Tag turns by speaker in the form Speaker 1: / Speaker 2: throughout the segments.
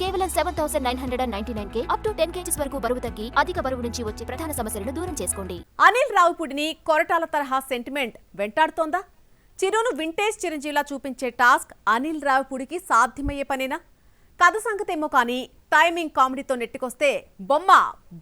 Speaker 1: కేవలం 7,999K up to 10 kgs వరకు బరువు తగ్గి అధిక బరువు నుంచి వచ్చే ప్రధాన సమస్యలను దూరం చేసుకోండి.
Speaker 2: అనిల్ రావిపూడిని కొరటాల తరహా సెంటిమెంట్ వెంటాడుతోందా? చిరును వింటేజ్ చిరంజీవిలా చూపించే టాస్క్ అనిల్ రావిపూడికి సాధ్యమయ్యే పనేనా? కథ సంగతేమో కానీ టైమింగ్ కామెడీతో నెట్టుకొస్తే బొమ్మ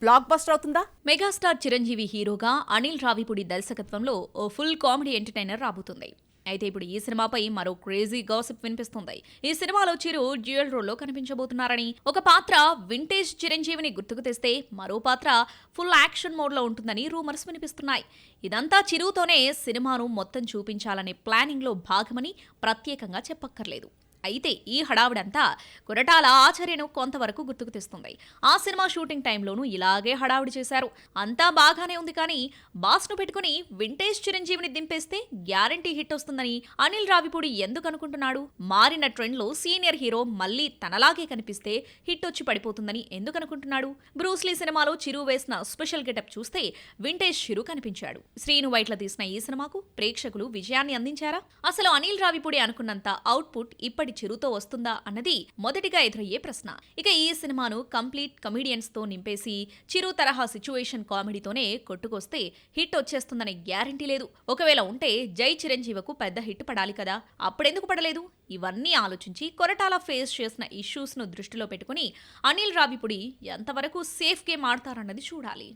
Speaker 2: బ్లాక్ బస్టర్ అవుతుందా?
Speaker 3: మెగాస్టార్ చిరంజీవి హీరోగా అనిల్ రావిపూడి దర్శకత్వంలో ఓ ఫుల్ కామెడీ ఎంటర్టైనర్ రాబోతుంది. అయితే ఇప్పుడు ఈ సినిమాపై మరో క్రేజీ గాసిప్ వినిపిస్తుంది. ఈ సినిమాలో చిరు డ్యూయల్ రోల్లో కనిపించబోతున్నారని, ఒక పాత్ర వింటేజ్ చిరంజీవిని గుర్తుకు తెస్తే మరో పాత్ర ఫుల్ యాక్షన్ మోడ్లో ఉంటుందని రూమర్స్ వినిపిస్తున్నాయి. ఇదంతా చిరుతోనే సినిమాను మొత్తం చూపించాలనే ప్లానింగ్లో భాగమని ప్రత్యేకంగా చెప్పక్కర్లేదు. అయితే ఈ హడావుడంతా కొరటాల ఆచార్యను కొంతవరకు గుర్తుకు తెస్తుంది. ఆ సినిమా షూటింగ్ టైంలోనూ ఇలాగే హడావుడి చేశారు. అంతా బాగానే ఉంది, కానీ బాస్ను పెట్టుకుని వింటేజ్ చిరంజీవిని దింపేస్తే గ్యారంటీ హిట్ వస్తుందని అనిల్ రావిపూడి ఎందుకు అనుకుంటున్నాడు? మారిన ట్రెండ్లో సీనియర్ హీరో మళ్ళీ తనలాగే కనిపిస్తే హిట్ వచ్చి పడిపోతుందని ఎందుకు అనుకుంటున్నాడు? బ్రూస్లీ సినిమాలో చిరు వేసిన స్పెషల్ గెటప్ చూస్తే వింటేజ్ చిరు కనిపించాడు. శ్రీను వైట్ల తీసిన ఈ సినిమాకు ప్రేక్షకులు విజయాన్ని అందించారా? అసలు అనిల్ రావిపూడి అనుకున్నంత అవుట్పుట్ ఇప్పటి చిరుతో వస్తుందా అన్నది మొదటిగా ఎదురయ్యే ప్రశ్న. ఇక ఈ సినిమాను కంప్లీట్ కమీడియన్స్ తో నింపేసి చిరు తరహా సిచ్యువేషన్ కామెడీతోనే కొట్టుకొస్తే హిట్ వచ్చేస్తుందనే గ్యారంటీ లేదు. ఒకవేళ ఉంటే జై చిరంజీవకు పెద్ద హిట్ పడాలి కదా, అప్పుడెందుకు పడలేదు? ఇవన్నీ ఆలోచించి కొరటాల ఫేస్ చేసిన ఇష్యూస్ ను దృష్టిలో పెట్టుకుని అనిల్ రావిపూడి ఎంతవరకు సేఫ్ గేమ్ ఆడతారన్నది చూడాలి.